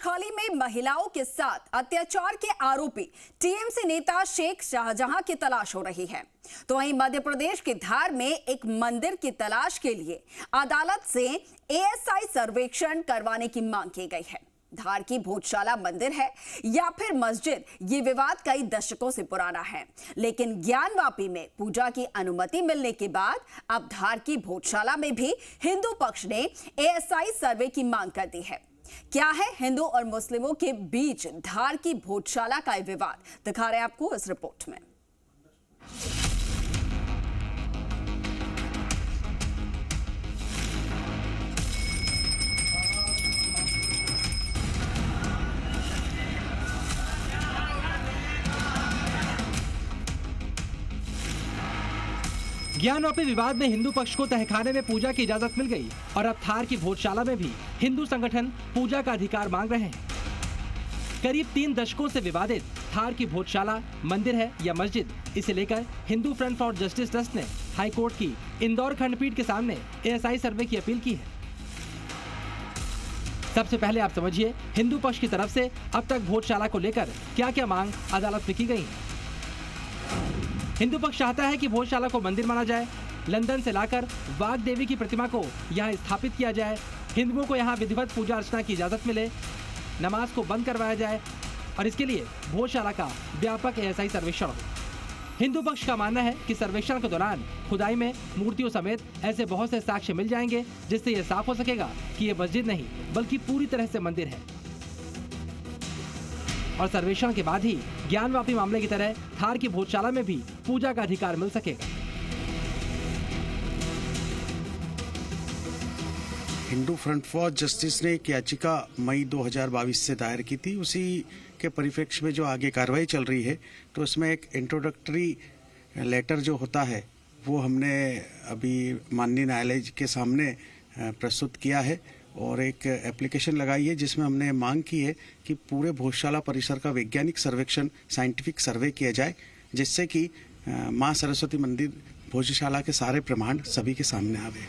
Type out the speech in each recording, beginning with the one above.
खाली में महिलाओं के साथ अत्याचार के आरोपी टीएमसी नेता शेख शाहजहां की तलाश हो रही है। तो वहीं मध्य प्रदेश के धार में एक मंदिर की तलाश के लिए अदालत से एएसआई सर्वेक्षण करवाने की मांग की गई है। धार की भोजशाला मंदिर है या फिर मस्जिद, ये विवाद कई दशकों से पुराना है, लेकिन ज्ञानवापी में पूजा की अनुमति मिलने के बाद अब धार की भोजशाला में भी हिंदू पक्ष ने एएसआई सर्वे की मांग कर दी है। क्या है हिंदू और मुस्लिमों के बीच धार की भोजशाला का विवाद, दिखा रहे हैं आपको इस रिपोर्ट में। ज्ञानवापी विवाद में हिंदू पक्ष को तहखाने में पूजा की इजाजत मिल गई और अब धार की भोजशाला में भी हिंदू संगठन पूजा का अधिकार मांग रहे हैं। करीब 3 दशकों से विवादित धार की भोजशाला मंदिर है या मस्जिद, इसे लेकर Hindu front for justice trust ने हाईकोर्ट की इंदौर खंडपीठ के सामने एएसआई सर्वे की अपील की है। सबसे पहले आप समझिए हिंदू पक्ष की तरफ से अब तक भोजशाला को लेकर क्या क्या मांग अदालत में की गई है। हिंदू पक्ष चाहता है कि भोजशाला को मंदिर माना जाए, लंदन से लाकर वाघ देवी की प्रतिमा को यहां स्थापित किया जाए, हिंदुओं को यहां विधिवत पूजा अर्चना की इजाजत मिले, नमाज को बंद करवाया जाए और इसके लिए भोजशाला का व्यापक एएसआई सर्वेक्षण हो। हिंदू पक्ष का मानना है कि सर्वेक्षण के दौरान खुदाई में मूर्तियों समेत ऐसे बहुत से साक्ष्य मिल जाएंगे जिससे यह साफ हो सकेगा कि ये मस्जिद नहीं बल्कि पूरी तरह से मंदिर है। और सर्वेक्षण के बाद ही ज्ञानवापी मामले की तरह धार की भोजशाला में भी पूजा का अधिकार मिल सकेगा। हिंदू फ्रंट फॉर जस्टिस ने एक याचिका मई 2022 से दायर की थी। उसी के परिप्रेक्ष्य में जो आगे कार्रवाई चल रही है, तो उसमें एक इंट्रोडक्टरी लेटर जो होता है वो हमने अभी माननीय न्यायालय के सामने प्रस्तुत किया है और एक एप्लीकेशन लगाई है जिसमें हमने मांग की है कि पूरे भोजशाला परिसर का वैज्ञानिक सर्वेक्षण, साइंटिफिक सर्वे किया जाए, जिससे कि मां सरस्वती मंदिर भोजशाला के सारे प्रमाण सभी के सामने आवे।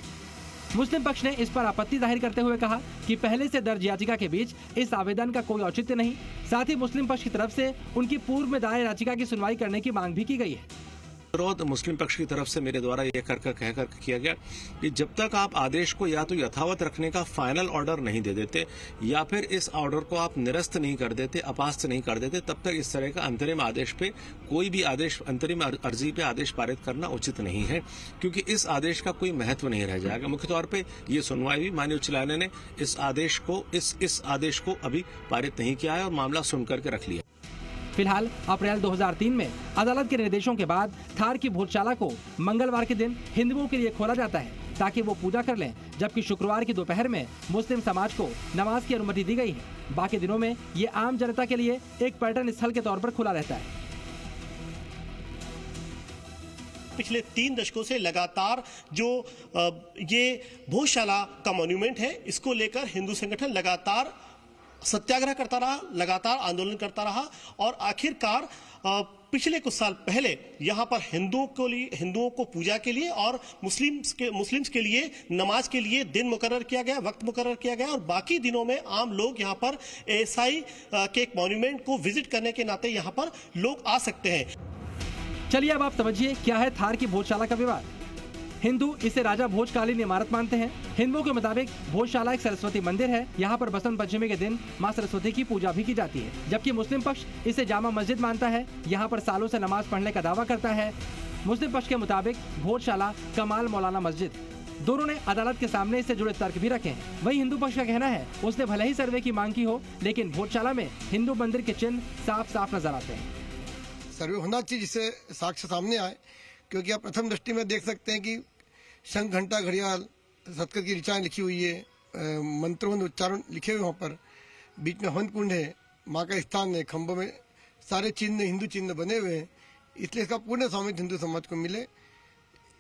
मुस्लिम पक्ष ने इस पर आपत्ति जाहिर करते हुए कहा कि पहले से दर्ज याचिका के बीच इस आवेदन का कोई औचित्य नहीं। साथ ही मुस्लिम पक्ष की तरफ से उनकी पूर्व में दायर याचिका की सुनवाई करने की मांग भी की गई है। विरोध मुस्लिम पक्ष की तरफ से मेरे द्वारा यह कहकर किया गया कि जब तक आप आदेश को या तो यथावत रखने का फाइनल ऑर्डर नहीं दे देते या फिर इस ऑर्डर को आप निरस्त नहीं कर देते, अपास्त नहीं कर देते, तब तक इस तरह का अंतरिम आदेश पे कोई भी आदेश, अंतरिम अर्जी पे आदेश पारित करना उचित नहीं है, क्योंकि इस आदेश का कोई महत्व नहीं रह जाएगा। मुख्य तौर पर ये सुनवाई भी माननीय उच्च न्यायालय ने इस आदेश को अभी पारित नहीं किया है और मामला सुन करके रख लिया। फिलहाल अप्रैल 2003 में अदालत के निर्देशों के बाद धार की भोजशाला को मंगलवार के दिन हिंदुओं के लिए खोला जाता है ताकि वो पूजा कर लें, जबकि शुक्रवार की दोपहर में मुस्लिम समाज को नमाज की अनुमति दी गई है। बाकी दिनों में ये आम जनता के लिए एक पर्यटन स्थल के तौर पर खुला रहता है। पिछले 3 दशकों से लगातार जो ये भोजशाला का मॉन्यूमेंट है, इसको लेकर हिंदू संगठन लगातार सत्याग्रह करता रहा, लगातार आंदोलन करता रहा और आखिरकार पिछले कुछ साल पहले यहाँ पर हिंदुओं को पूजा के लिए और मुस्लिम्स के लिए नमाज के लिए दिन मुकर्रर किया गया, वक्त मुकर्रर किया गया और बाकी दिनों में आम लोग यहाँ पर एएसआई के एक मॉन्यूमेंट को विजिट करने के नाते यहाँ पर लोग आ सकते हैं। चलिए अब आप समझिए क्या है धार की भोजशाला का विवाद। हिंदू इसे राजा भोजकालीन इमारत मानते हैं। हिंदुओं के मुताबिक भोजशाला एक सरस्वती मंदिर है। यहाँ पर बसंत पंचमी के दिन मां सरस्वती की पूजा भी की जाती है, जबकि मुस्लिम पक्ष इसे जामा मस्जिद मानता है। यहाँ पर सालों से नमाज पढ़ने का दावा करता है। मुस्लिम पक्ष के मुताबिक भोजशाला कमाल मौलाना मस्जिद। दोनों ने अदालत के सामने इससे जुड़े तर्क भी रखे हैं। वहीं हिंदू पक्ष का कहना है उसने भले ही सर्वे की मांग की हो, लेकिन भोजशाला में हिंदू मंदिर के चिन्ह साफ साफ नजर आते हैं। सर्वे होना चाहिए जिससे साक्ष्य सामने आए, क्योंकि आप प्रथम दृष्टि में देख सकते हैं कि शंख, घंटा, घड़ियाल, सतकर की ऋचाएं लिखी हुई है, मंत्रों उच्चारण लिखे हुए, वहाँ पर बीच में हवन कुंड है, माँ का स्थान है, खंभों में सारे चिन्ह हिंदू चिन्ह बने हुए हैं, इसलिए इसका पूर्ण स्वामित्व हिंदू समाज को मिले,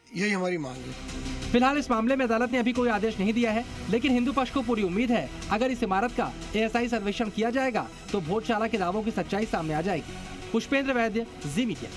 यही हमारी मांग है। फिलहाल इस मामले में अदालत ने अभी कोई आदेश नहीं दिया है, लेकिन हिंदू पक्ष को पूरी उम्मीद है अगर इस इमारत का एएसआई सर्वेक्षण किया जाएगा तो भोजशाला के दावों की सच्चाई सामने आ जाएगी। पुष्पेंद्र वैद्य, जी मीडिया।